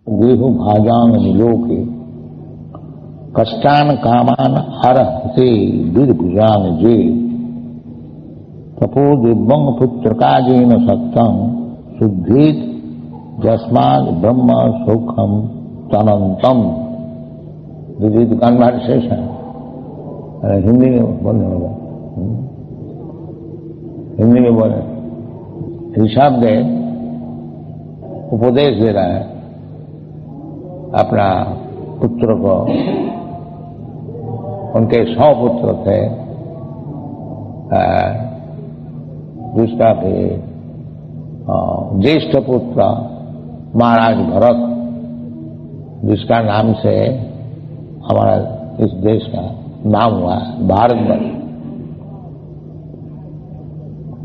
देहु भाजांग निलोके कष्टान कामान हरहते दीर्घुजांग जे तपो दिव्यंग पुत्रकाजेन सत्तं शुद्धेत जस्माद ब्रह्म सुखम तनंतम। विदित कानभार शेष है, हिंदी में बोलने होगा, हिंदी में बोले। ऋषभदेव उपदेश दे रहा है अपना पुत्र को। उनके 100 पुत्र थे, जिसका भी ज्येष्ठ पुत्र महाराज भरत, जिसका नाम से हमारा इस देश का नाम हुआ भारतवर्ष।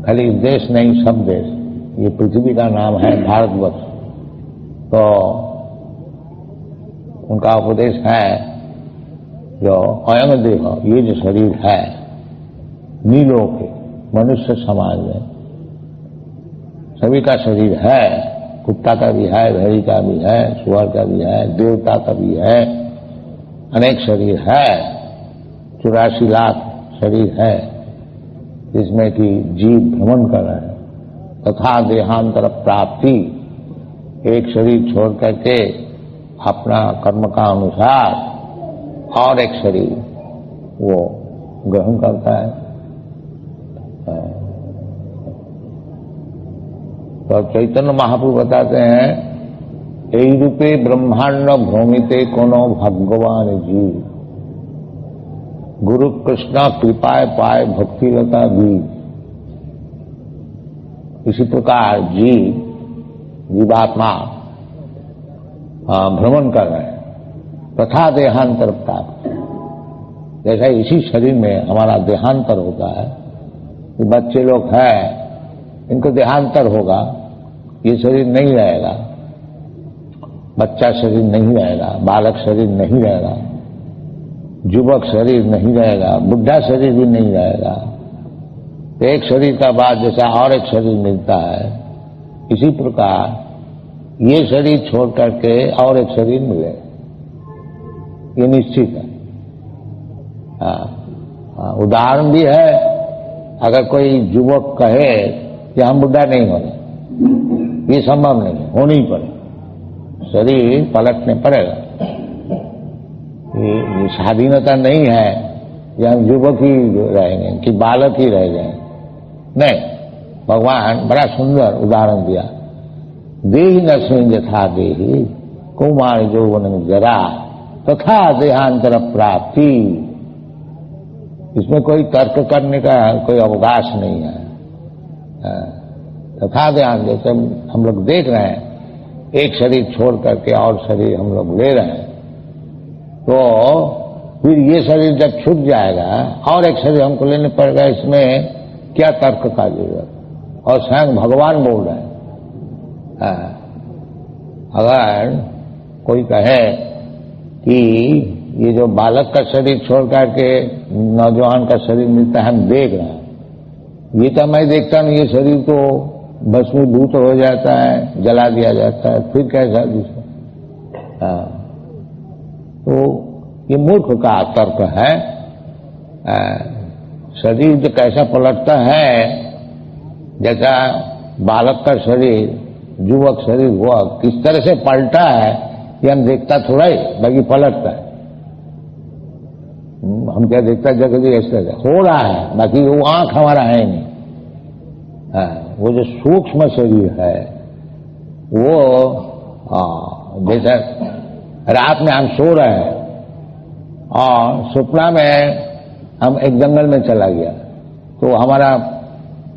खाली इस देश नहीं, सब देश, ये पृथ्वी का नाम है भारतवर्ष। तो उनका उपदेश है जो अयंग देह, ये जो शरीर है नीलोक के मनुष्य समाज में सभी का शरीर है। कुत्ता का भी है, भेड़ी का भी है, सुअर का भी है, देवता का भी है, अनेक शरीर है। 84 लाख शरीर है जिसमें कि जीव भ्रमण कर रहे हैं। तथा देहांतर प्राप्ति, एक शरीर छोड़ करके अपना कर्म का अनुसार और एक शरीर वो ग्रहण करता है। तो चैतन्य महाप्रभु बताते हैं, यही रूपे ब्रह्मांड भ्रमिते कोनो भगवान जी, गुरु कृष्णा कृपाए पाए भक्ति लता भी। इसी प्रकार जीवात्मा भ्रमण कर रहे हैं। तथा देहांतर प्राप्त, जैसा इसी शरीर में हमारा देहांतर होता है। कि बच्चे लोग हैं, इनको देहांतर होगा, ये शरीर नहीं रहेगा, बच्चा शरीर नहीं रहेगा, बालक शरीर नहीं रहेगा, युवक शरीर नहीं रहेगा, बुढ़ा शरीर भी नहीं रहेगा। तो एक शरीर का बाद जैसा और एक शरीर मिलता है, इसी प्रकार ये शरीर छोड़ करके और एक शरीर मिले, ये निश्चित है। उदाहरण भी है, अगर कोई युवक कहे कि हम बुढ़ा नहीं होने, ये संभव नहीं है, होना ही पड़े, शरीर पलटने पड़ेगा। ये स्वाधीनता नहीं है कि हम युवक ही रहेंगे कि बालक ही रह जाएंगे, नहीं। भगवान बड़ा सुंदर उदाहरण दिया, देहि नस्मिन् यथा देहि कौमार यौवन जरा तथा देहांतर प्राप्ति। इसमें कोई तर्क करने का कोई अवकाश नहीं है। तथा देहांत, जैसे हम लोग देख रहे हैं, एक शरीर छोड़ करके और शरीर हम लोग ले रहे हैं, तो फिर ये शरीर जब छूट जाएगा और एक शरीर हमको लेने पड़ेगा, इसमें क्या तर्क का जरूरत। और स्वयं भगवान बोल रहे हैं। अगर कोई कहे कि ये जो बालक का शरीर छोड़ करके नौजवान का शरीर मिलता है, हम देख रहे हैं, ये तो मैं देखता नहीं, ये शरीर तो भस्मीभूत हो जाता है, जला दिया जाता है, फिर कैसा दूसरा। तो ये मूर्ख का तर्क है। शरीर जो कैसा पलटता है, जैसा बालक का शरीर युवक शरीर हुआ, किस तरह से पलटा है ये हम देखता थोड़ा ही, बाकी पलटता है। हम क्या देखता जगह ऐसे हो रहा है, बाकी वो आंख हमारा है नहीं। वो जो सूक्ष्म शरीर है वो जैसे रात में हम सो रहे हैं और सपना में हम एक जंगल में चला गया, तो हमारा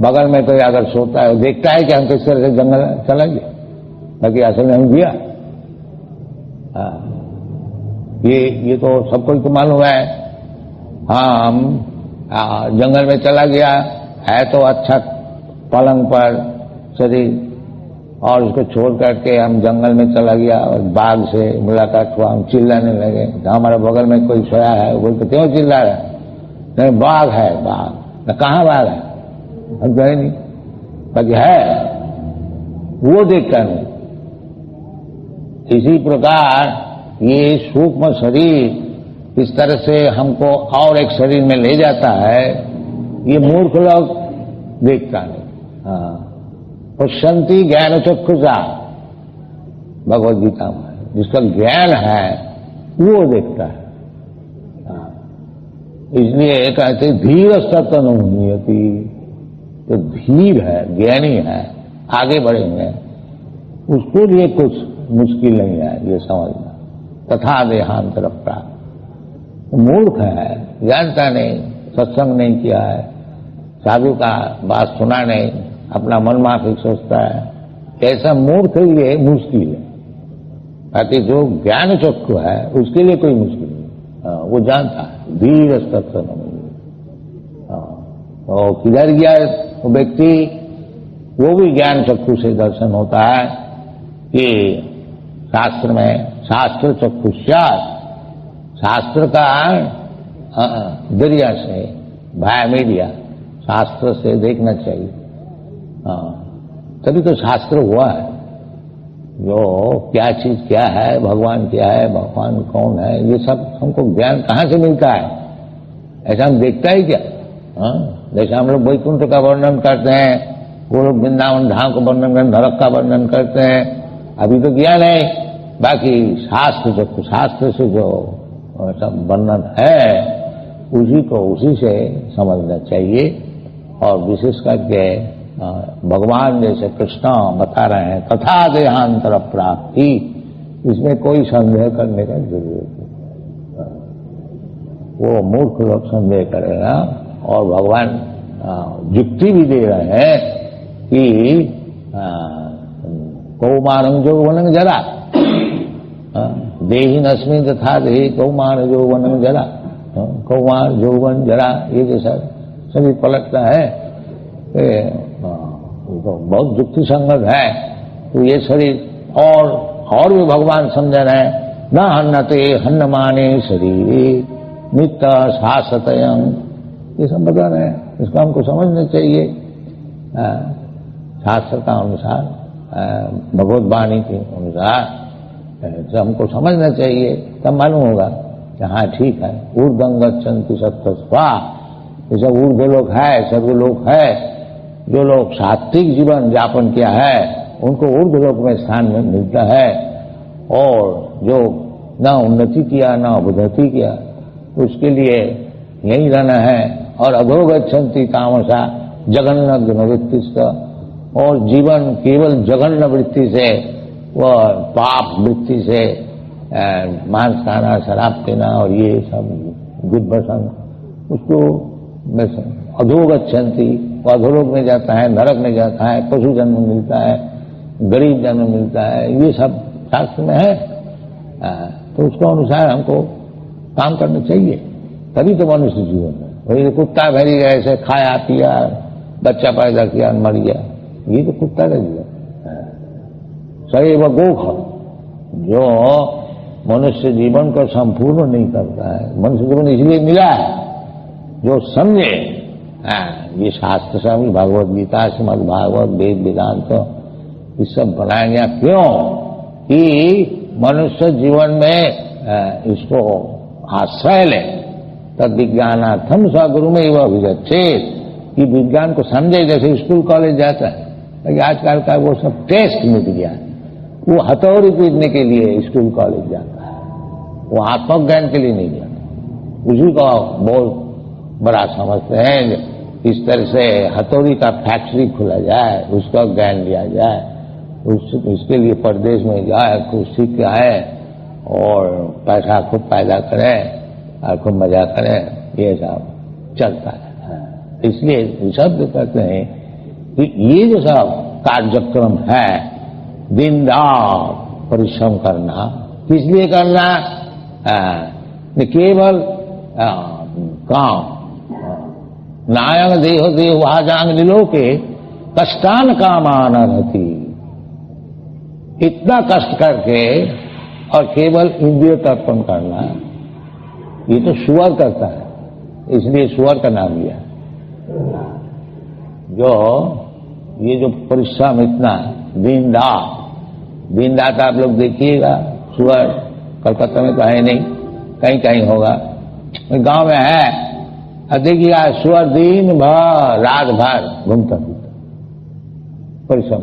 बगल में कोई अगर सोता है, वो देखता है कि हम किस तरह से जंगल चला गया, बाकी असल में हम गया। ये तो सबको तो मालूम है। हाँ, हम जंगल में चला गया है तो अच्छा पलंग पर शरीर, और उसको छोड़ करके हम जंगल में चला गया और बाघ से मुलाकात हुआ, हम चिल्लाने लगे। हमारे बगल में कोई सोया है, वो बोलते क्यों चिल्ला रहा है? नहीं, बाघ है, बाघ। कहाँ बाघ है? हम गए नहीं, बाकी है, वो देखता नहीं। इसी प्रकार ये सूक्ष्म शरीर इस तरह से हमको और एक शरीर में ले जाता है, ये मूर्ख लोग देखता नहीं। हाँ, पश्यन्ति ज्ञान चक्षुषा, भगवद गीता में जिसका ज्ञान है वो देखता है। हाँ, इसलिए कहते धीर सतनुनियति, तो धीर है, ज्ञानी है, आगे बढ़ेंगे, उसके लिए कुछ मुश्किल नहीं है ये समझना। तथा देहांतर प्राप्त, मूर्ख है, जानता नहीं, सत्संग नहीं किया है, साधु का बात सुना नहीं, अपना मन माफिक सोचता है, ऐसा मूर्ख के लिए मुश्किल है। बाकी जो ज्ञान चक्षु है उसके लिए कोई मुश्किल नहीं, वो जानता है धीर सत्संग। तो किधर गया वो व्यक्ति, वो भी ज्ञान चक्षु से दर्शन होता है कि शास्त्र में शास्त्र चक्षुष्यात, शास्त्र का दरिया से भाया मीडिया, शास्त्र से देखना चाहिए। तभी तो शास्त्र हुआ है, जो क्या चीज क्या है, भगवान क्या है, भगवान कौन है, ये सब हमको ज्ञान कहाँ से मिलता है? ऐसा हम देखता ही क्या? जैसे हम लोग वैकुंठ का वर्णन करते हैं, वो लोग वृंदावन धाम का वर्णन करते, नरक का वर्णन करते हैं, अभी तो ज्ञान है। बाकी शास्त्र से जो सब वर्णन है उसी को उसी से समझना चाहिए। और विशेष करके भगवान जैसे कृष्ण बता रहे हैं तथा देहांतर प्राप्ति, इसमें कोई संदेह करने का जरूरत नहीं। वो मूर्ख लोग संदेह करेगा, और भगवान युक्ति भी दे रहे हैं कि कौमारं यौवनं जरा, देहि नस्मि तथा देहि कौमार यौवनं जरा, कौमार यौवन जरा, ये जैसा सभी पलटता है, तो बहुत युक्ति संगत है। तो ये शरीर और भी भगवान समझ रहे हैं, न हन्नते हन्नमाने शरीर नित्य शाश्वतयं, ये सब बता रहे हैं। इसको हमको समझना चाहिए शास्त्र का अनुसार, भगवत वाणी के अनुसार हमको समझना चाहिए, तब मालूम होगा कि हाँ ठीक है। ऊर्ध्वं गच्छन्ति सत्त्वस्वा, ये सब ऊर्ध लोग है, सर्वलोक है। जो लोग सात्विक जीवन यापन किया है उनको ऊर्ध लोक में स्थान में मिलता है, और जो न उन्नति किया न अवधति किया उसके लिए यही रहना है। और अधो गच्छन्ति तामसा जघन्य वृत्ति, और जीवन केवल जघन्य वृत्ति से, वह पाप वृत्ति से, मांस खाना, शराब पीना और ये सब गुदभसन, उसको अधो गच्छन्ति, वो अधोलोक में जाता है, नरक में जाता है, पशु जन्म मिलता है, गरीब जन्म मिलता है, ये सब शास्त्र में है। तो उसके अनुसार हमको काम करना चाहिए, तभी तो मनुष्य जीवन है। वही कुत्ता भरी गए ऐसे खाया पिया, बच्चा पैदा किया, मर गया, ये तो कुत्ता का जीवन। सदैव गोख, जो मनुष्य जीवन को संपूर्ण नहीं करता है। मनुष्य जीवन इसलिए मिला है जो समझे, ये शास्त्र से, भगवत गीता, श्रीमद् भागवत, वेद वेदांत, ये सब बनाया गया क्यों? कि मनुष्य जीवन में इसको आश्रय ले। तद विज्ञानार्थम स्वगुरु में वह अभिगच्छेत, कि विज्ञान को समझे। जैसे स्कूल कॉलेज जाता है, लेकिन आजकल का वो सब टेस्ट मिल गया, वो हथौड़ी पीटने के लिए स्कूल कॉलेज जाता है, वो आत्मज्ञान के लिए नहीं जाता। उसी को बहुत बड़ा समझते हैं। इस तरह से हथौड़ी का फैक्ट्री खोला जाए, उसका ज्ञान लिया जाए, उसके लिए परदेश में जाए, कुछ सीख के आए और पैसा खुद पैदा करें और खूब मजा करें, ये सब चलता है। इसलिए शब्द कहते हैं कि ये जो सब कार्यक्रम है, दिन रात परिश्रम करना, किस लिए करना? केवल काम, नायंग देहो देह वाजांग लिलोके कष्टान कामान रहती, इतना कष्ट करके और केवल इंद्रिय तर्पण करना, ये तो सुअर करता है, इसलिए सुअर का नाम लिया। जो ये जो परिश्रम इतना दिन रात दिन रात आप लोग देखिएगा, सुअर कलकत्ता में तो है नहीं, कहीं कहीं होगा, गांव में है। अब देखिएगा सुअर दिन भर रात भर घूमता फिरता परिश्रम,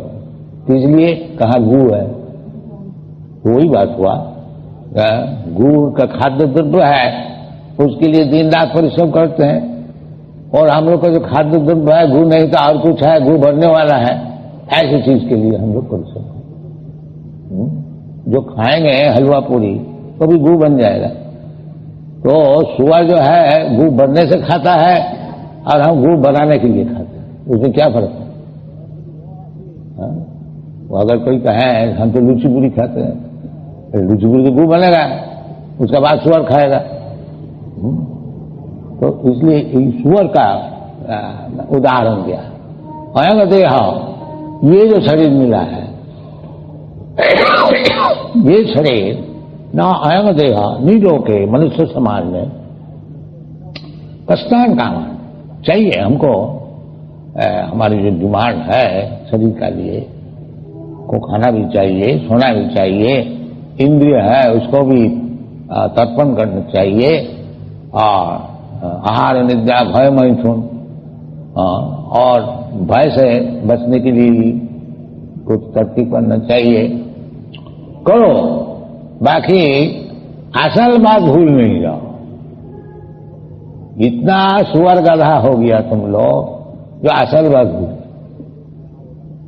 तो इसलिए कहा गू है, वही बात हुआ। गू का खाद्य द्रव्य है, उसके लिए दिन रात परिश्रम करते हैं। और हम लोग का जो खाद्य द्रव्य है गू नहीं तो और कुछ है, गू भरने वाला है, ऐसी चीज के लिए हम लोग परिश्रम जो खाएंगे हलवा पूरी तो भी गू बन जाएगा। तो सुअर जो है गू बनने से खाता है और हम गू बनाने के लिए खाते हैं, उसमें क्या फर्क है? वो अगर कोई कहे हम तो लुची पूरी खाते हैं, लुची पूरी तो गू बनेगा, उसके बाद सुअर खाएगा। तो इसलिए सुअर का उदाहरण दिया। अयंग देह, ये जो शरीर मिला है, ये शरीर ना अयंग देह निरोके मनुष्य समाज में कष्टान काम चाहिए हमको। हमारी जो डिमांड है शरीर का लिए, को खाना भी चाहिए, सोना भी चाहिए, इंद्रिय है उसको भी तर्पण करना चाहिए, और आहार निद्रा भय मैथुन, और भय से बचने के लिए कुछ तरकीब करना चाहिए, करो। बाकी असल बात भूल नहीं जाओ। इतना सुअर गधा हो गया तुम लोग जो असल बात भूल,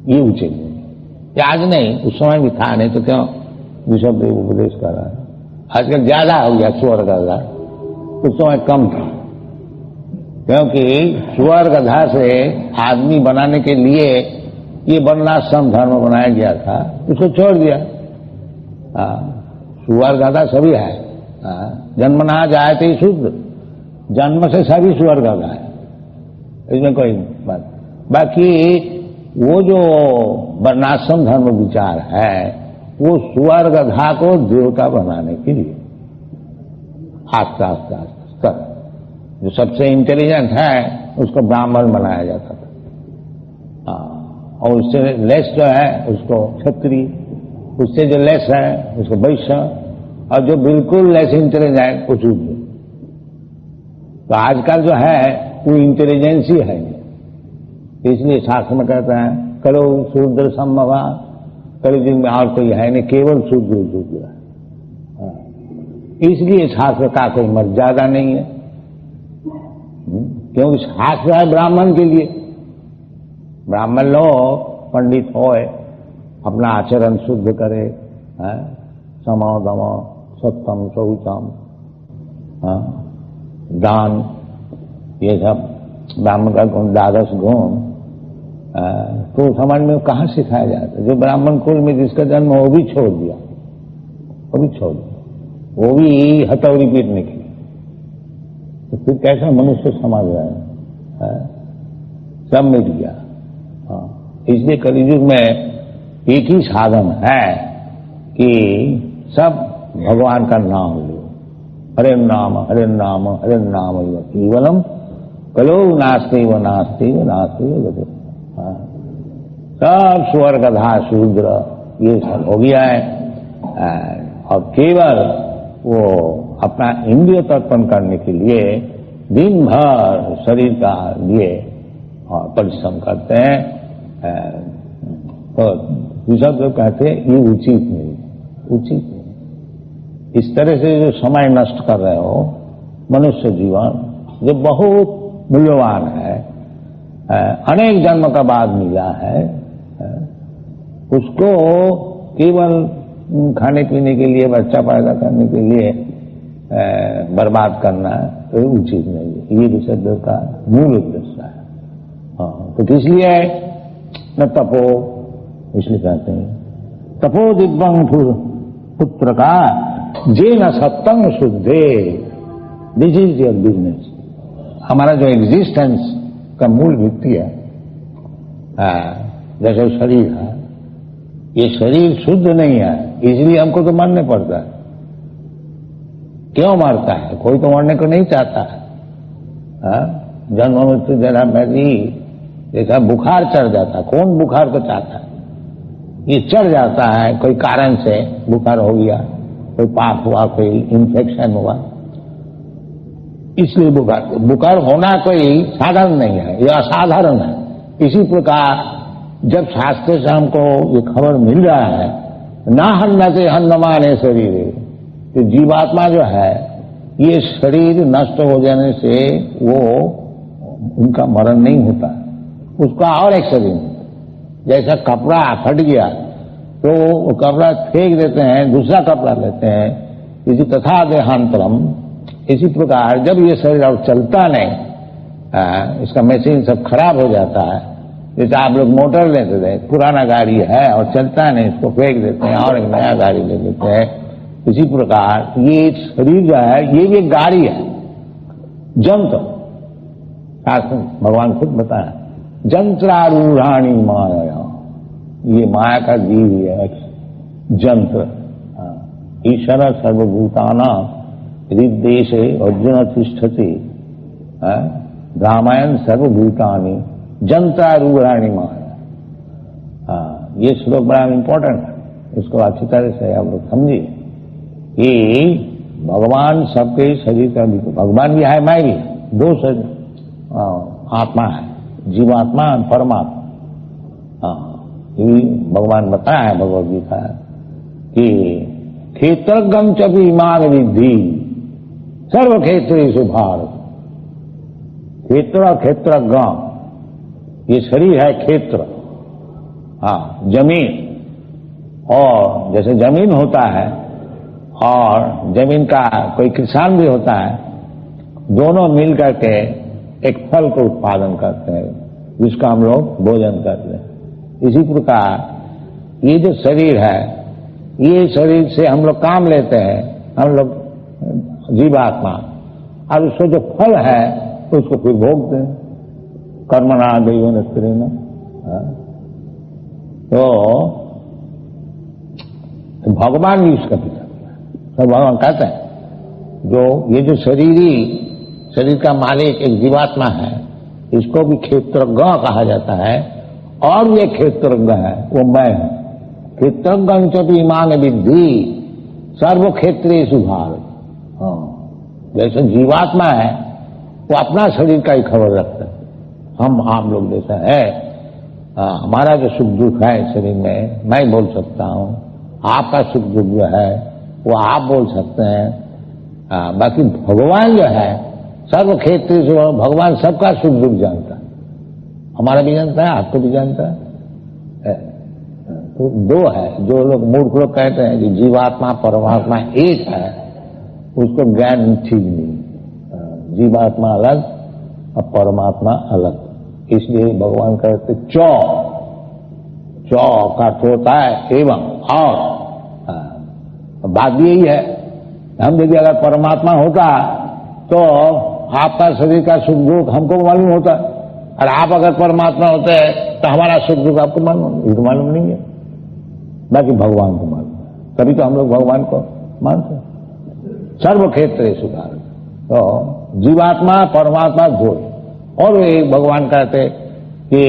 ये उचित नहीं। आज नहीं, उस समय भी था, नहीं तो क्यों विशुद्ध उपदेश कर रहा है। आजकल ज्यादा हो गया सुअर गधा, उस समय कम था, क्योंकि सुअर गधा से आदमी बनाने के लिए ये वर्णाश्रम धर्म बनाया गया था, उसको छोड़ दिया। सुअर गधा सभी है, जन्म ना जाए तो शुद्ध, जन्म से सभी सुअर गधा है, इसमें कोई बात। बाकी वो जो वर्णाश्रम धर्म विचार है वो सुअर गधा को देवता बनाने के लिए आस्ता आस्ता आस्ता, जो सबसे इंटेलिजेंट है उसको ब्राह्मण बनाया जाता था, और उससे लेस जो है उसको क्षत्रिय, उससे जो लेस है उसको वैश्य, और जो बिल्कुल लेस इंटेलिजेंट वो शूद्र। तो आजकल जो है वो इंटेलिजेंस ही है, इसलिए शास्त्र में कहते हैं करो शूद्र संभवा, कलयुग में और कोई है नहीं, केवल शूद्र शूद्र है। इसलिए शास्त्र का कोई मर्यादा नहीं है, क्योंकि शास्त्र है ब्राह्मण के लिए। ब्राह्मण लोग पंडित होए, अपना आचरण शुद्ध करे, समो दमो सत्यम शौचम, दान, ये सब ब्राह्मण का गुण, द्वादश गुण, तो समाज में कहाँ सिखाया जाता है? जो ब्राह्मण कुल में जिसका जन्म हो वो भी छोड़ दिया, वो भी छोड़ दिया, वो भी हथौड़ी पीटने के लिए। तो फिर कैसा मनुष्य समाज है? सब मिट गया। इसलिए कलयुग में एक ही साधन है कि सब भगवान का नाम लो, हरे नाम हरे नाम हरे नाम केवलम कलो नास्ति व नास्ति व नास्ति व। सब स्वर गधा शूद्र ये सब हो गया है, और केवल वो अपना इंद्रिय तर्पण करने के लिए दिन भर शरीर का लिए और परिश्रम करते हैं। तो सब लोग कहते हैं ये उचित नहीं, उचित नहीं। इस तरह से जो समय नष्ट कर रहे हो, मनुष्य जीवन जो बहुत मूल्यवान है, अनेक जन्म का बाद मिला है, उसको केवल खाने पीने के लिए, बच्चा पैदा करने के लिए बर्बाद करना तो उचित नहीं है। ये विशुद्ध का मूल उद्देश्य है। तो किस लिए न तपो, इसलिए कहते हैं तपो दिव्यं पुत्र का जे न सत्तंग शुद्धे, दिस इज योर बिजनेस। हमारा जो एग्जिस्टेंस का मूल भित्ति है, जैसे शरीर है, ये शरीर शुद्ध नहीं है, इसलिए हमको तो मरने पड़ता है। क्यों मरता है? कोई तो मरने को नहीं चाहता है। जन्म मृत्यु जरा मैरी, देखा बुखार चढ़ जाता, कौन बुखार को चाहता है? ये चढ़ जाता है कोई कारण से, बुखार हो गया, कोई पाप हुआ, कोई इन्फेक्शन हुआ, इसलिए बुखार होना कोई साधारण नहीं है, यह असाधारण है। इसी प्रकार जब शास्त्र से हमको ये खबर मिल रहा है, ना हन्नते हन्नमाने शरीर, तो जीवात्मा जो है ये शरीर नष्ट हो जाने से वो उनका मरण नहीं होता, उसका और एक शरीर, जैसा कपड़ा फट गया तो वो कपड़ा फेंक देते हैं, दूसरा कपड़ा लेते हैं, इसी तथा देहांतरम, इसी प्रकार जब ये शरीर अब चलता नहीं, इसका मशीन सब खराब हो जाता है, जैसे आप लोग मोटर लेते थे, पुराना गाड़ी है और चलता नहीं, इसको फेंक देते हैं और एक नया गाड़ी ले लेते हैं, इसी प्रकार ये शरीर जो है ये भी एक गाड़ी है, जंत्र, भगवान खुद बताया, जंत्रारूढ़ाणी माया, ये माया का जीव है, जंत्र। ईश्वर सर्वभूताना हृदेश अर्जुन तिष्ठति, रामायण सर्वभूतानि जंत्रारूढ़ाणी माया। ये श्लोक बड़ा इंपॉर्टेंट है, इसको अच्छी तरह से आप लोग समझिए कि भगवान सबके शरीर का भी, भगवान भी है, मैं भी, दो शरीर आत्मा है, जीवात्मा और परमात्मा। ये भी भगवान बताया है भगवद गीता कि क्षेत्रज्ञं च इमाम विद्धि सर्व क्षेत्रेषु भारत। क्षेत्र और क्षेत्रज्ञ, ये शरीर है क्षेत्र, जमीन, और जैसे जमीन होता है और जमीन का कोई किसान भी होता है, दोनों मिल करके एक फल को उत्पादन करते हैं जिसका हम लोग भोजन करते हैं। इसी प्रकार ये जो शरीर है, ये शरीर से हम लोग काम लेते हैं, हम लोग जीवात्मा, और उसको जो फल है उसको फिर भोगते हैं, कर्मणा दैवेन स्त्रीण। तो भगवान भी इसका पिता, तो भगवान कहते हैं जो ये जो शरीर का मालिक एक जीवात्मा है, इसको भी क्षेत्रज्ञ कहा जाता है, और ये क्षेत्रज्ञ है, वो मैं हूं। क्षेत्रज्ञ चपी इमाम विद्धि सर्व क्षेत्रेषु भारत। जैसे जीवात्मा है वो अपना शरीर का ही खबर रखता है, हम आप लोग जैसा है, हमारा जो सुख दुख है शरीर में मैं बोल सकता हूं, आपका सुख दुख जो है वो आप बोल सकते हैं। बाकी भगवान जो है सर्व क्षेत्र से, भगवान सबका सुख दुख जानता है, हमारा भी जानता है, आपको भी जानता है। तो दो है, जो लोग मूर्ख लोग कहते हैं कि जीवात्मा परमात्मा एक है, उसको ज्ञान ठीक नहीं, जीवात्मा अलग और परमात्मा अलग। इसलिए भगवान कहते चौ का अर्थ होता है एवं और। बात यही है, हम यदि अगर परमात्मा होता तो आपका शरीर का सुख दुख हमको मालूम होता, और आप अगर परमात्मा होते तो हमारा सुख दुख आपको मालूम नहीं है, बाकी भगवान को मालूम है, तभी तो हम लोग भगवान को मानते हैं। सर्व क्षेत्रेषु भारत, तो जीवात्मा परमात्मा दो, और एक भगवान कहते कि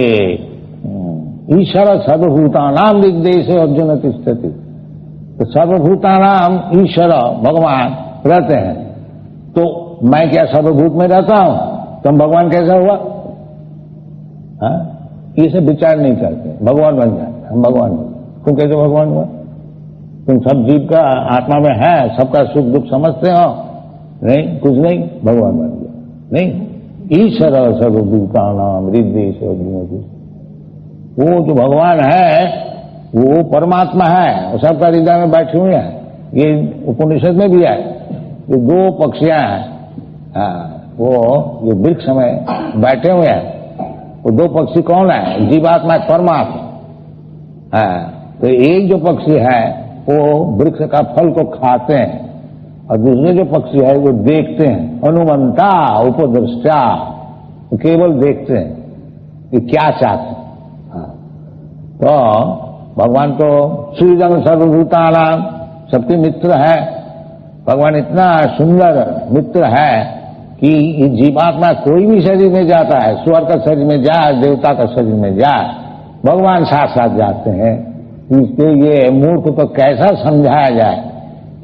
ईश्वर सर्वभूतानां दिग्देशे अर्जुन तिष्ठति। तो सर्वभूतानां ईश्वर भगवान रहते हैं, तो मैं क्या सर्वभूत में रहता हूं, तो हम भगवान कैसा हुआ? ये सब विचार नहीं करते, भगवान बन जाते, हम भगवान बन जाते। तुम कैसे भगवान हुआ? तुम सब जीव का आत्मा में है, सबका सुख दुख समझते हो? नहीं, कुछ नहीं, भगवान बन गया। नहीं, ईश्वर सर्वभूतानां हृदेश अर्जुन, वो जो भगवान है वो परमात्मा है, वो सबका हृदय में बैठे हुए हैं। ये उपनिषद में भी है, ये दो पक्षियां हैं, वो जो वृक्ष में बैठे हुए हैं, वो दो पक्षी कौन है? जीवात्मा परमात्मा। तो एक जो पक्षी है वो वृक्ष का फल को खाते हैं, और दूसरे जो पक्षी है वो देखते हैं, अनुमंता उपदृष्टा, वो केवल देखते हैं कि क्या चाहते हैं। तो भगवान तो श्रीरंग सर्वभूतानां सबके मित्र है, भगवान इतना सुंदर मित्र है कि ये जीवात्मा कोई भी शरीर में जाता है, स्वर्ग का शरीर में जाए, देवता का शरीर में जाए, भगवान साथ साथ जाते हैं। इसके ये मूर्ख को कैसा समझाया जाए।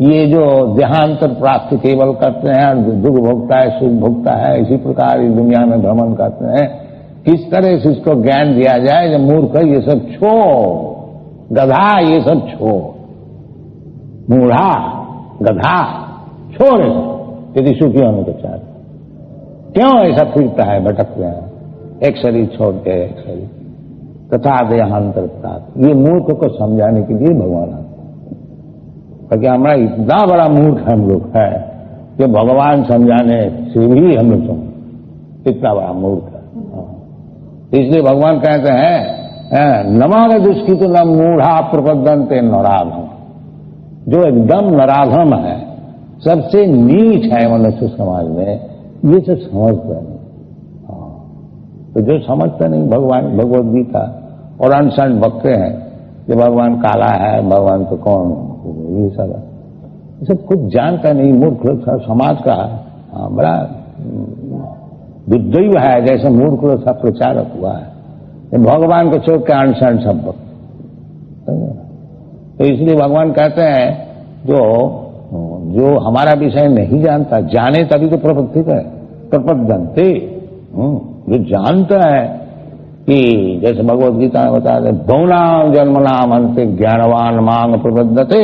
ये जो देहांतर प्राप्ति केवल करते हैं, दुख भोगता है, सुख भोगता है, इसी प्रकार इस दुनिया में भ्रमण करते हैं, किस तरह से इसको ज्ञान दिया जाए। जब मूर्ख है, ये सब छोड़, गधा ये सब छोड़, मूढ़ा गधा छोड़, यदि सुखी होने को चाहते क्यों ऐसा फिरता है, भटक रहे हैं, एक शरीर छोड़ के एक शरीर, तथा देहांतर प्राप्त। ये मूर्ख को समझाने के लिए भगवान आते, क्योंकि हमारा इतना बड़ा मूर्ख हम लोग है कि भगवान समझाने से भी हम लोग इतना बड़ा मूर्ख है। इसलिए भगवान कहते हैं नमाग दुष्कृत न मूढ़ा प्रपद्यन्ते नराधम। जो एकदम नराधम है, सबसे नीच है मनुष्य समाज में, ये सब समझता नहीं। तो जो समझता नहीं भगवान भगवद गीता और अनशन बकते हैं कि भगवान काला है, भगवान तो कौन, ये सब कुछ जानता नहीं। मूर्ख लोग समाज का बड़ा दुर्दैव है, जैसे मूर्ख लोग सब प्रचारक हुआ है, भगवान को छोड़ के अनशन सब बकते। तो इसलिए भगवान कहते हैं जो हमारा विषय नहीं जानता, जाने तभी तो प्रपत्ति है, प्रपद्यन्ते। जो जानता है कि जैसे भगवद गीता में बताते हैं बहुनाम जन्मनाम अंते ज्ञानवान मांग प्रपद्यते।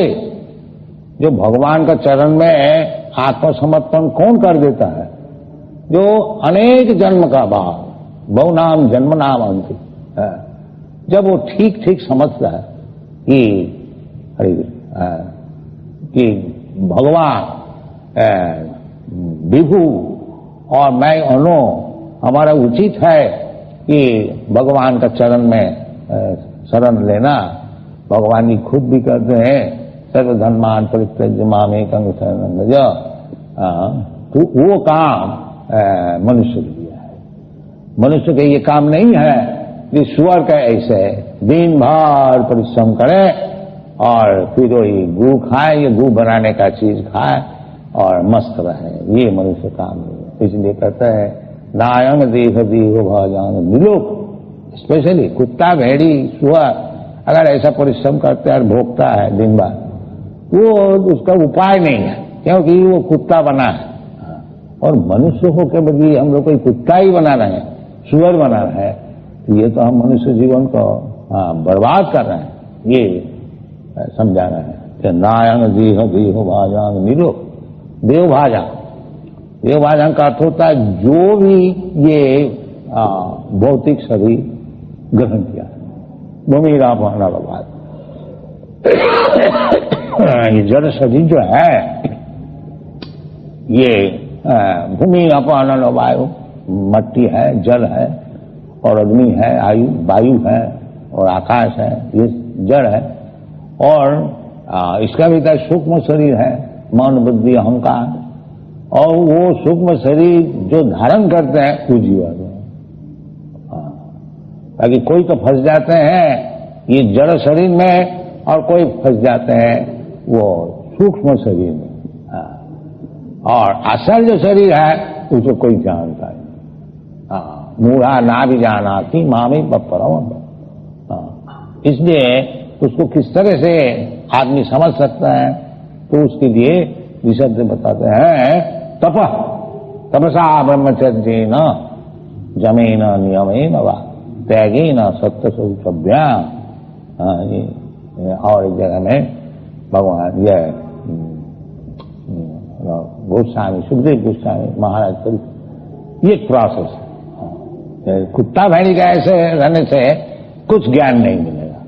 जो भगवान का चरण में आत्मसमर्पण कौन कर देता है, जो अनेक जन्म का बाद, बहुनाम जन्मनाम अंते, जब वो ठीक ठीक समझता है कि भगवान विभु और मैं अनु, हमारा उचित है कि भगवान का चरण में शरण लेना। भगवान जी खुद भी कहते हैं सर्वधर्मान परित्यज्य मामेकं शरणं व्रज। तो वो काम मनुष्य के लिए है। मनुष्य का ये काम नहीं है कि स्वर का ऐसे दिन भर परिश्रम करे और फिर वही गू खाए, ये गू बनाने का चीज खाए और मस्त रहे, ये मनुष्य काम नहीं है। इसलिए कहते हैं नायंग देह देह भाजान निलोक। स्पेशली कुत्ता, भेड़ी, सुअर अगर ऐसा परिश्रम करते हैं और भोगता है दिन भर, वो उसका उपाय नहीं है, क्योंकि वो कुत्ता बना है। और मनुष्य हो के बदले हम लोग कोई कुत्ता ही बना रहे हैं, सुअर बना रहे हैं, तो ये तो हम मनुष्य जीवन को बर्बाद कर रहे हैं। ये समझाना है कि नायंग देह देह भाजान निलोक। देवभाजा, देवभाजन का अर्थ होता है जो भी ये भौतिक शरीर ग्रहण किया, भूमि रापना बाद ये जड़ शरीर जो है, ये भूमि अपहरण वायु, मट्टी है, जल है और अग्नि है, आयु वायु है और आकाश है, ये जड़ है। और इसका भीतर सूक्ष्म शरीर है, मन बुद्धि अहंकार, और वो सूक्ष्म शरीर जो धारण करते हैं वो जीवन है। ताकि कोई तो फंस जाते हैं ये जड़ शरीर में और कोई फंस जाते हैं वो सूक्ष्म शरीर में। और असल जो शरीर है उसको कोई जानता नहीं। मूढ़ा ना भी जाना कि मामी परम। इसलिए उसको किस तरह से आदमी समझ सकता है, तो उसके लिए ऋषभ बताते हैं तपसा ब्रह्मचर्य न जमेन नियमेन वा त्यागेन सत्य शौचभ्याम। और एक जगह में भगवान यह गोस्वामी सुखदेव गोस्वामी महाराज पर ये प्रोसेस है। कुत्ता भेड़ी का ऐसे रहने से कुछ ज्ञान नहीं मिलेगा।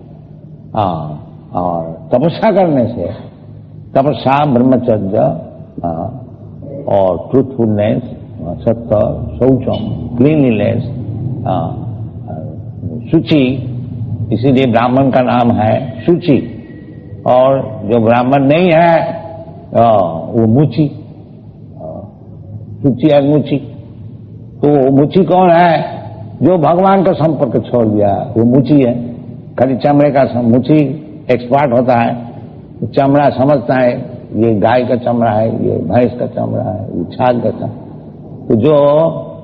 और तपस्या करने से, तपस्या ब्रह्मचर्य और ट्रूथफुलनेस, सत्य, शौचम, क्लीनलीनेस, शुचि, इसीलिए ब्राह्मण का नाम है शुचि। और जो ब्राह्मण नहीं है वो मुचि, शुचि और मुचि। तो मुचि कौन है? जो भगवान का संपर्क छोड़ दिया वो मुचि है। खाली चमड़े का मुचि एक्सपर्ट होता है, चमड़ा समझता है ये गाय का चमड़ा है, ये भैंस का चमड़ा है, ये छाछ का चमड़ा। तो जो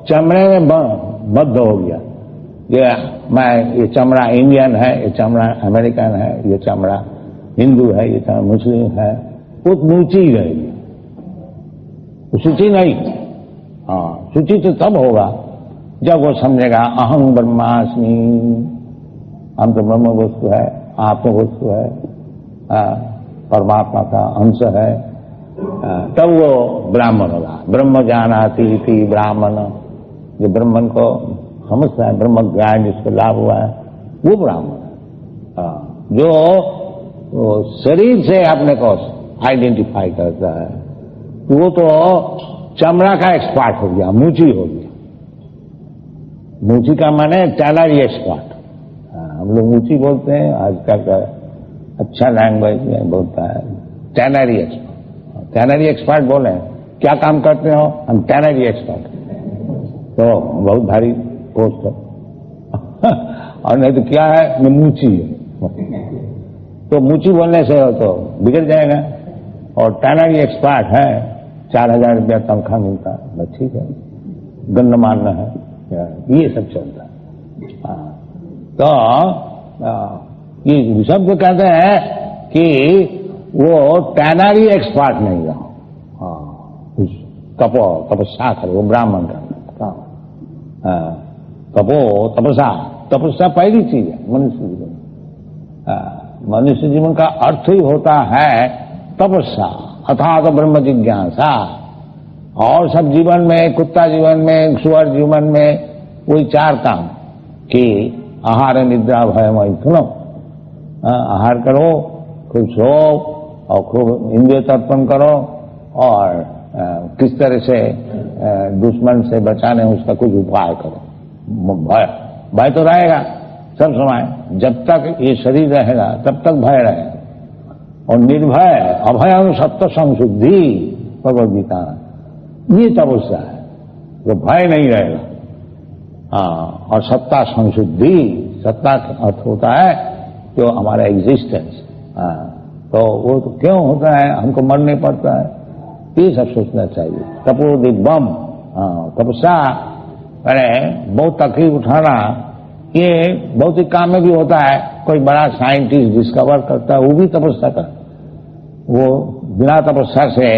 चमड़े में बद्ध हो गया ये चमड़ा इंडियन है, ये चमड़ा अमेरिकन है, ये चमड़ा हिंदू है, ये चमड़ा मुस्लिम है, वो नीची ही रहेगी, शुचि नहीं। हाँ, शुचि तो तब होगा जब वो समझेगा अहं ब्रह्मास्मि, हम तो ब्रह्म वस्तु है, आत्म वस्तु है, परमात्मा का अंश है, तब वो ब्राह्मण होगा। ब्रह्म जानाति इति ब्राह्मण, जो ब्रह्मन को समझता है, ब्रह्म ज्ञान जिसको लाभ हुआ है, वो ब्राह्मण है। जो शरीर से अपने को आइडेंटिफाई करता है, वो तो चमड़ा का एक्सपर्ट हो गया, मूची हो गया। मूची का माने टैनरी एक्सपर्ट। हम लोग मूची बोलते हैं, आजकल का अच्छा लैंग्वेज में बोलता है टैनरी एक्सपर्ट। टैनरी एक्सपर्ट बोले क्या काम करते हो? हम टैनरी एक्सपर्ट। तो बहुत भारी पोस्ट है और नहीं तो क्या है, मूची है। तो मूची बोलने से हो तो बिगड़ जाएगा। और टैनरी एक्सपर्ट है, 4000 रुपया तनख्वाह मिलता है, बस ठीक है, गंध मारना है, ये सब चलता है। तो ये शब्द कहते हैं कि वो टैनरी एक्सपर्ट नहीं रहा, तपस्या करे, वो ब्राह्मण का काम। तपस्या पहली चीज है मनुष्य जीवन। मनुष्य जीवन का अर्थ ही होता है तपस्या, अथात ब्रह्म जिज्ञासा। और सब जीवन में, कुत्ता जीवन में, सुअर जीवन में वही 4 काम कि आहार निद्रा भय मैथुनम। आहार करो, खूब सो और खूब इंद्रिय तर्पण करो, और किस तरह से दुश्मन से बचाने उसका कुछ उपाय करो। भय तो रहेगा सब समय, जब तक ये शरीर रहेगा तब तक भय रहेगा। और निर्भय अभय सत्य संशुद्धि, भगवद गीता, ये तपस्या है, जो भय नहीं रहेगा। और सत्ता संशुद्धि, सत्ता का अर्थ होता है जो हमारा एग्जिस्टेंस। तो वो तो क्यों होता है, हमको मरने पड़ता है, ये सब सोचना चाहिए। तपोदिव्यम, तपस्या अरे बहुत तकलीफ उठाना, ये भौतिक काम में भी होता है। कोई बड़ा साइंटिस्ट डिस्कवर करता है, वो भी तपस्या करता है। वो बिना तपस्या से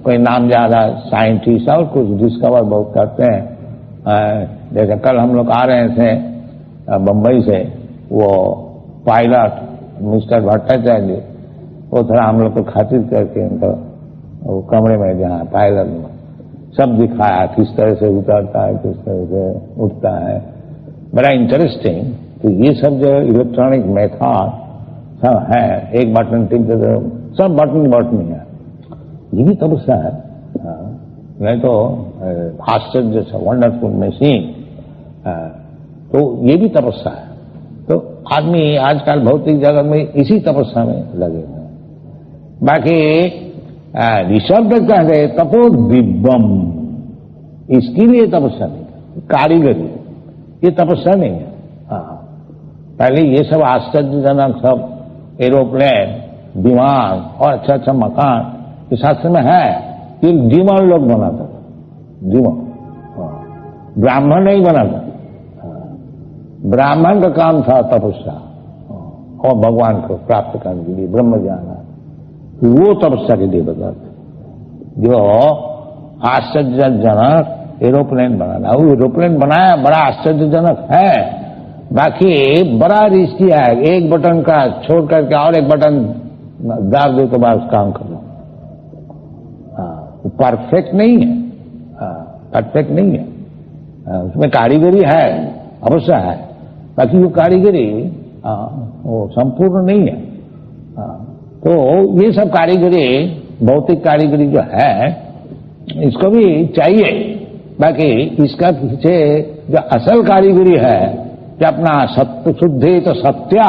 कोई नाम ज्यादा साइंटिस्ट और कुछ डिस्कवर बहुत करते हैं। जैसे कल हम लोग आ रहे थे बंबई से, वो पायलट मिस्टर भट्टाचार्य, वो थोड़ा हम लोग को खातिर करके उनका वो कमरे में जहाँ पायलट में सब दिखाया, किस तरह से उतरता है, किस तरह से उठता है, बड़ा इंटरेस्टिंग। तो ये सब जो इलेक्ट्रॉनिक मेथड सब है, एक बटन टिप दे दो, सब बटन है, ये भी तपस्या है। नहीं तो आश्चर्य से वंडरफुल मशीन, तो ये भी तपस्या है। तो आदमी आजकल भौतिक जगत में इसी तपस्या में लगे हुए हैं। बाकी ऋषभ कहते तपो दिव्यम, इसके लिए तपस्या नहीं, कारीगरी, ये तपस्या नहीं है। पहले ये सब आश्चर्यजनक सब एरोप्लेन, विमान और अच्छा अच्छा मकान ये शास्त्र में है, ये जीवन लोग बनाता था, जीवन, ब्राह्मण नहीं बनाता। ब्राह्मण का काम था तपस्या और भगवान को प्राप्त करने के लिए ब्रह्म ज्ञान, वो तपस्या के लिए बताते। जो आश्चर्यजनक एरोप्लेन बनाना, वो एरोप्लेन बनाया बड़ा आश्चर्यजनक है, बाकी बड़ा रिस्की है। एक बटन का छोड़ करके और एक बटन दाब दे तो बस काम करना, परफेक्ट नहीं है, परफेक्ट नहीं है। उसमें कारीगरी है, अवश्य है, बाकी वो कारीगरी वो संपूर्ण नहीं है। तो ये सब कारीगरी, भौतिक कारीगरी जो है, इसको भी चाहिए। बाकी इसका पीछे जो असल कारीगरी है, जो अपना सत्य शुद्धि तो सत्या,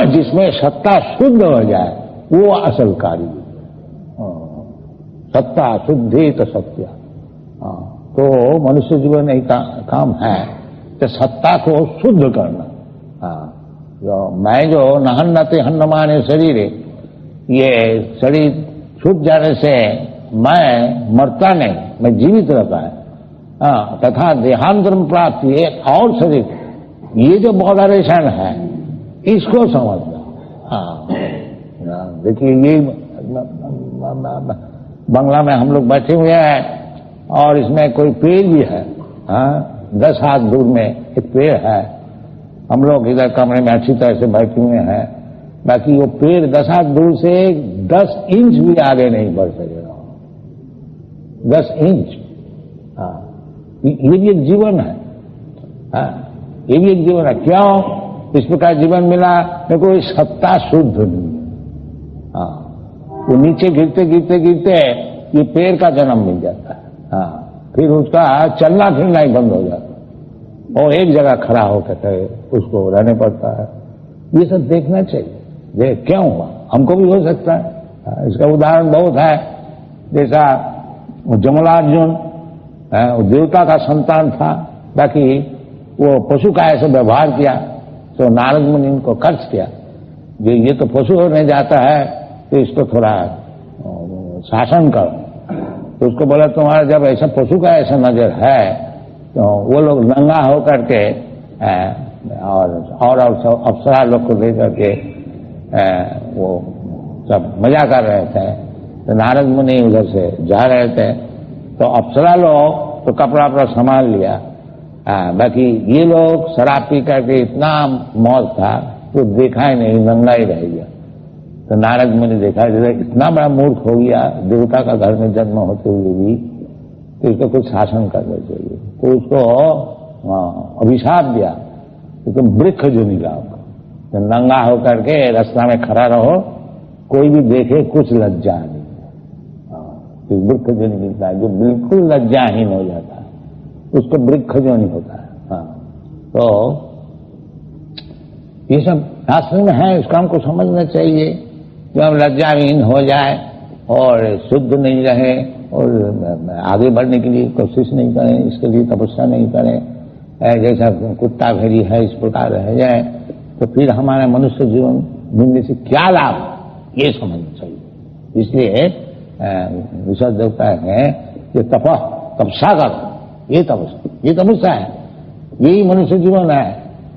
जिसमें सत्ता शुद्ध हो जाए, वो असल कारीगरी। सत्ता शुद्धि तो सत्या, तो मनुष्य जीवन एक काम है कि सत्ता को शुद्ध करना। मैं जो नहन्नते हन्नमाने शरीर, ये शरीर छूट जाने से मैं मरता नहीं, मैं जीवित रहता है। तथा देहांतरम प्राप्ति एक और शरीर, ये जो मॉडरेशन है इसको समझना। देखिए ये बंगला में हम लोग बैठे हुए हैं और इसमें कोई पेड़ भी है, 10 हाथ दूर में एक पेड़ है, हम लोग इधर कमरे में अच्छी तरह से बैठे हुए हैं, बाकी वो पेड़ 10 हाथ दूर से 10 इंच भी आगे नहीं बढ़ सकेगा। 10 इंच, ये भी एक जीवन है, ये भी एक जीवन है। क्यों इस प्रकार जीवन मिला? मेरे को सत्ता शुद्ध नहीं है। वो नीचे गिरते गिरते गिरते ये पेड़ का जन्म मिल जाता है, फिर उसका चलना फिरना ही बंद हो जाता है और एक जगह खड़ा होकर उसको रहने पड़ता है। ये सब देखना चाहिए, देख क्यों हुआ, हमको भी हो सकता है। इसका उदाहरण बहुत है, जैसा जमलार्जुन वो देवता का संतान था, बाकी वो पशु का ऐसे व्यवहार किया तो नारद मुनि इनको खर्च किया, ये तो पशु होने जाता है तो इसको थोड़ा शासन करो। तो उसको बोला तुम्हारा जब ऐसा पशु का ऐसा नजर है तो वो लोग नंगा होकर के और अप्सरा लोग को लेकर के वो सब मजा कर रहे थे। तो नारद मुनि उधर से जा रहे थे तो अप्सरा लोग तो कपड़ा वपड़ा संभाल लिया, बाकी ये लोग शराब पी करके इतना मौज था तो देखा ही नहीं, नंगा ही रह गया। तो नारद मुनि देखा जैसे इतना बड़ा मूर्ख हो गया, देवता का घर में जन्म होते हुए भी, तो इसको कुछ शासन करना चाहिए। तो उसको अभिशाप दिया कि तुम वृक्ष जो नहीं लाओ, तो नंगा होकर के रास्ता में खड़ा रहो, कोई भी देखे कुछ लज्जा नहीं। तो वृक्ष जो नहीं मिलता है, जो बिल्कुल लज्जाहीन हो जाता है उसको वृक्ष जो नहीं होता है। तो ये सब शास्त्र में है, इसका हमको समझना चाहिए कि हम लज्जाहीन हो जाए और शुद्ध नहीं रहे और आगे बढ़ने के लिए कोशिश नहीं करें, इसके लिए तपस्या नहीं करें, जैसा कुत्ता भेड़ी है इस प्रकार रह जाए, तो फिर हमारा मनुष्य जीवन मिलने से क्या लाभ, ये समझना चाहिए। इसलिए विशद देवता है कि तपस्या करो, ये तपस्या है, यही मनुष्य जीवन है।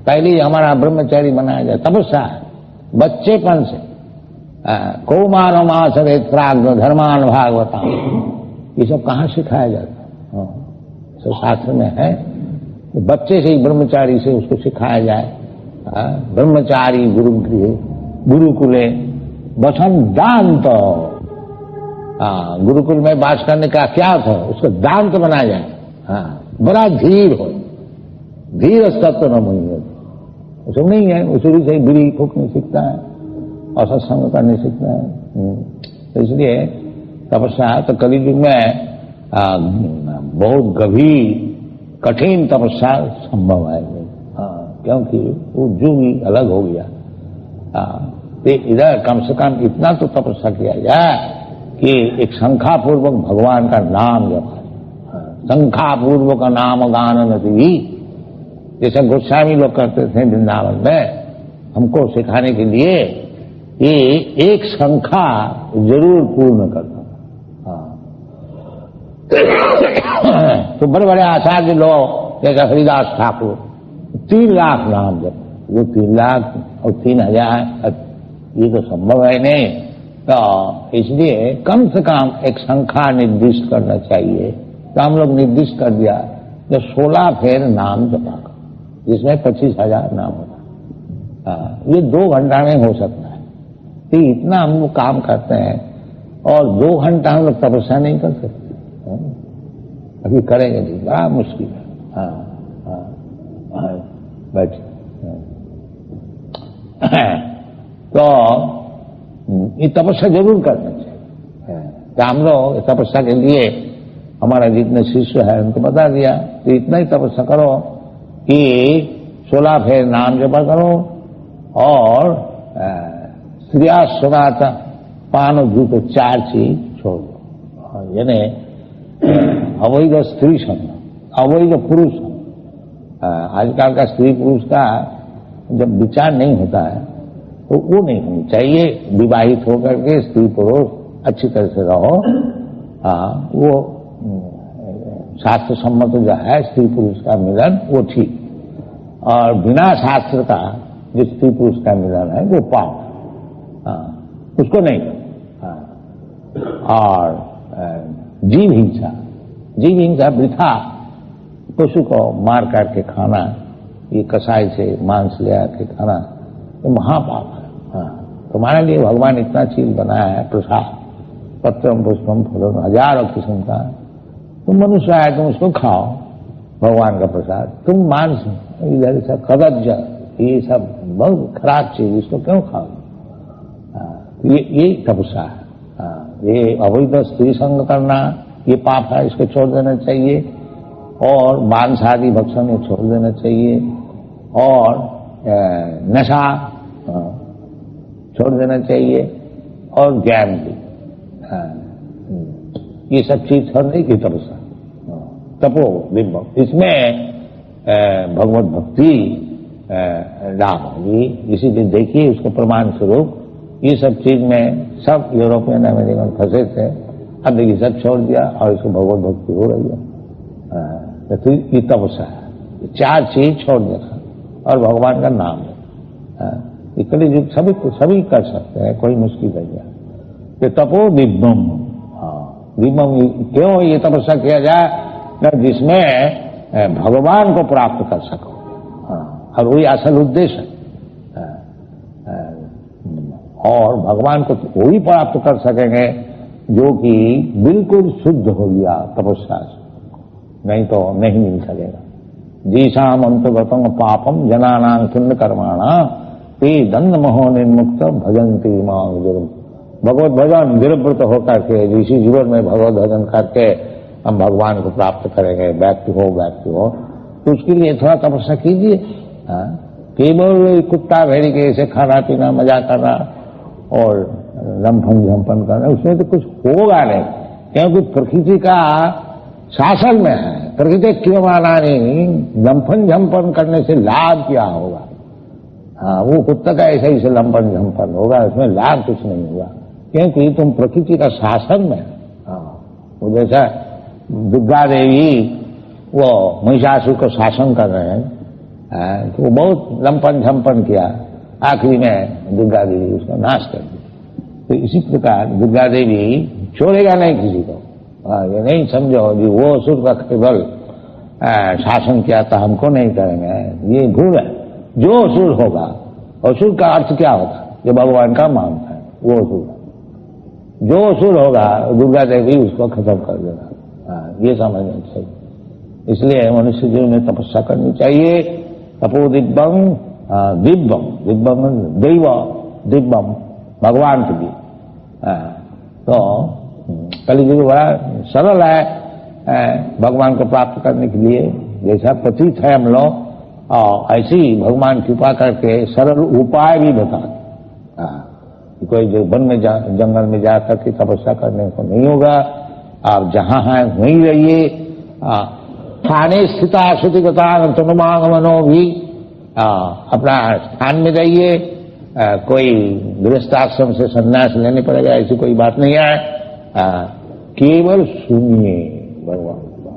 पहले हमारा ब्रह्मचारी बनाया जाए, तपस्या है। बच्चेपन से कौमार मासरे प्राग्ञ धर्मान भागवता, ये सब कहाँ सिखाया जाता है? तो शास्त्र में है कि बच्चे से ही ब्रह्मचारी से उसको सिखाया जाए। ब्रह्मचारी गुरुकुले वचन दांत, गुरुकुल में बात करने का क्या था, उसको दांत बनाया जाए। बड़ा धीर हो, धीर सत्य न मुझे उसको नहीं है, उसे भी सही बीड़ी फूकने सीखता है और सत्संग करने सीखता है। तो इसलिए तपस्या तो कलियुग में बहुत गंभीर कठिन तपस्या संभव है, क्योंकि वो युग ही अलग हो गया। तो इधर कम से कम इतना तो तपस्या किया जाए कि एक शंखापूर्वक भगवान का नाम जपा, शंखापूर्वक नाम गान नदी, जैसे गोस्वामी लोग करते थे वृंदावन में, हमको सिखाने के लिए ये एक शंखा जरूर पूर्ण करता। तो बड़े बड़े आचार्य लोग जैसे हरिदास ठाकुर 3 लाख नाम जप, वो 3 लाख और 3000 ये तो संभव है नहीं। तो इसलिए कम से कम एक संख्या निर्दिष्ट करना चाहिए। तो हम लोग निर्दिष्ट कर दिया जो 16 फेर नाम जपा, जिसमें 25,000 नाम होता। ये 2 घंटा में हो सकता है। तो इतना हम लोग काम करते हैं और 2 घंटा हम लोग तपस्या नहीं कर सकते, अभी करेंगे नहीं, बड़ा मुश्किल है। बैठ तो ये तपस्या जरूर करना चाहिए। तो हम लोग तपस्या के लिए हमारा जितने शिष्य है उनको बता दिया तो इतना ही तपस्या करो कि 16 फेर नाम जपा करो और स्त्रिया सुनाता पान जूत 4 चीज छोड़ दो, यानी अवैध स्त्री संग, अवैध पुरुष संग। आजकल का स्त्री पुरुष का जब विचार नहीं होता है तो वो नहीं होनी चाहिए। विवाहित होकर के स्त्री पुरुष अच्छी तरह से रहो, वो शास्त्र सम्मत जो है स्त्री पुरुष का मिलन वो ठीक, और बिना शास्त्र का जो स्त्री पुरुष का मिलन है वो पाप, उसको नहीं। और जीव हिंसा वृथा पशु को मार काट के खाना, ये कसाई से मांस ले आके खाना, ये महापाप है। तुम्हारे लिए भगवान इतना चीज बनाया है, प्रसाद, पत्रम पुष्पम फलम, हजारों किस्म का, तुम मनुष्य है, तुम उसको खाओ, भगवान का प्रसाद। तुम मांस इधर सब कदज, ये सब बहुत खराब चीज, इसको क्यों खाओ? ये तपस्या है। ये अवैध स्त्री संग करना ये पाप है, इसको छोड़ देना चाहिए। और मांस आदि भक्षण ये छोड़ देना चाहिए, और नशा छोड़ देना चाहिए, और ज्ञान भी, ये सब चीज छोड़ने की तपस्या, तपो बिंब, इसमें भगवत भक्ति लाभ होगी। इसीलिए देखिए उसको प्रमाण स्वरूप ये सब चीज में सब यूरोपियन अमेरिकन फंसे थे, अब देखिए सब छोड़ दिया और इसको भगवत भक्ति हो रही है। तो ये तपस्या है, चार चीज छोड़ देना और भगवान का नाम है। इकली युग सभी कर सकते हैं, कोई मुश्किल नहीं है। कि तपो दिव्यम, दिव्यम क्यों ये तपस्या किया जाए? जिसमें भगवान को प्राप्त कर सको, और वही असल उद्देश्य है। और भगवान को वही प्राप्त कर सकेंगे जो कि बिल्कुल शुद्ध हो गया तपस्या से, नहीं तो नहीं मिल सकेगा। जीशाम अंतगतम पापम जनानां पुण्य कर्माणा ते दंड महो निर्मुक्त भजंती मांग गुरु। भगवत भजन गिरव्रत होकर के इसी जीवन में भगवत भजन करके हम भगवान को प्राप्त करेंगे। व्यक्ति हो तो उसके लिए थोड़ा तपस्या कीजिए। केवल कुत्ता भेड़ी के ऐसे खाना पीना मजा करना और लंफन झंपन करना, उसमें तो कुछ होगा नहीं, क्योंकि प्रकृति का शासन में है। प्रकृति क्यों माना नहीं, लंफन झंपन करने से लाभ क्या होगा? वो कुत्ता का ऐसा ही से लंफन झंपन होगा, उसमें लाभ कुछ नहीं होगा, क्योंकि तुम प्रकृति का शासन में। वो जैसा दुर्गा देवी वो महिषासुर को शासन कर रहे हैं, तो वो बहुत लंपन झंपन किया, आखिरी में दुर्गा देवी उसका नाश कर दी। तो इसी प्रकार दुर्गा देवी छोड़ेगा नहीं किसी को। ये नहीं समझो कि वो असुर का केवल शासन किया था, हमको नहीं करेंगे, ये भूल है। जो असुर होगा, असुर का अर्थ क्या होता है? जो भगवान का मानता है वो असुर है। जो असुर होगा दुर्गा देवी उसको खत्म कर देगा। ये समझना चाहिए। इसलिए मनुष्य जीवन में तपस्या करनी चाहिए। तपो दिव्यम, दिव्यम दैव दिव्यम, भगवान के लिए। तो कलियुग बड़ा सरल है भगवान को प्राप्त करने के लिए। जैसा प्रतीत है हम लोग, ऐसे ही भगवान कृपा करके सरल उपाय भी बताते। कोई जो वन में जंगल में जाकर के तपस्या करने को नहीं होगा। आप जहां हैं वहीं रहिए। स्थाने स्थिता श्रुतिगता तनुमागमनो भी, अपना स्थान में रहिए। कोई गृहस्थाश्रम से संन्यास लेने पड़ेगा ऐसी कोई बात नहीं है। केवल सुनिए भगवान को।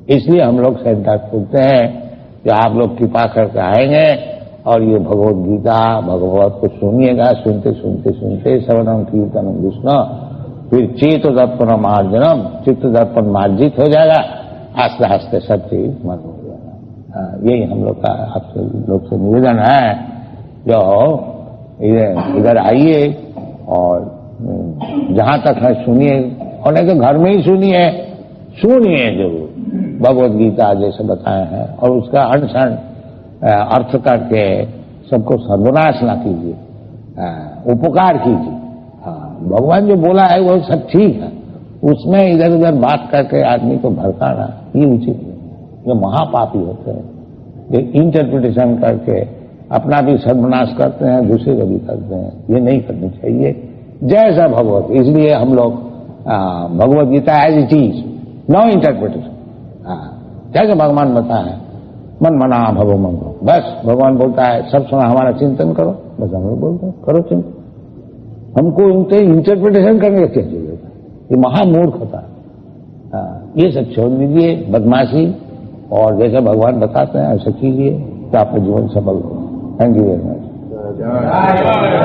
इसलिए हम लोग सेंटर खोलते हैं कि आप लोग कृपा करके आएंगे और ये भगवत गीता भगवत को सुनिएगा। सुनते सुनते सुनते श्रवणम कीर्तनम विष्णु, फिर चेत दर्पण मार्जनम, चित्त दर्पण मार्जित हो जाएगा। आस्ते आस्ते सब चीज मन हो जाएगा। यही हम लोग का आपसे लोग से निवेदन है। जो इधर आइए और जहां तक है सुनिए, और नहीं तो घर में ही सुनिए जरूर। भगवत गीता जैसे बताए हैं, और उसका अनशन अर्थ करके सबको सर्वनाश ना कीजिए, उपकार कीजिए। भगवान जो बोला है वो सब ठीक है, उसमें इधर उधर बात करके आदमी को भड़काना ये उचित नहीं। जो महापापी होते हैं, जो इंटरप्रिटेशन करके अपना भी सर्वनाश करते हैं, दूसरे को भी करते हैं, ये नहीं करनी चाहिए। जैसा भगवत, इसलिए हम लोग Bhagavad Gita as it is, no interpretation. जैसे भगवान बताए मन मना भगो मन भो, बस भगवान बोलता है सब समय हमारा चिंतन करो, बस हम लोग बोलते हैं करो चिंतन। हमको इनसे इंटरप्रिटेशन करने की क्या जरूरत है? ये महामूर्खता ये सब छोड़ दीजिए, बदमाशी, और जैसे भगवान बताते हैं ऐसा कीजिए तो आपका जीवन सफल होगा। Thank you very much.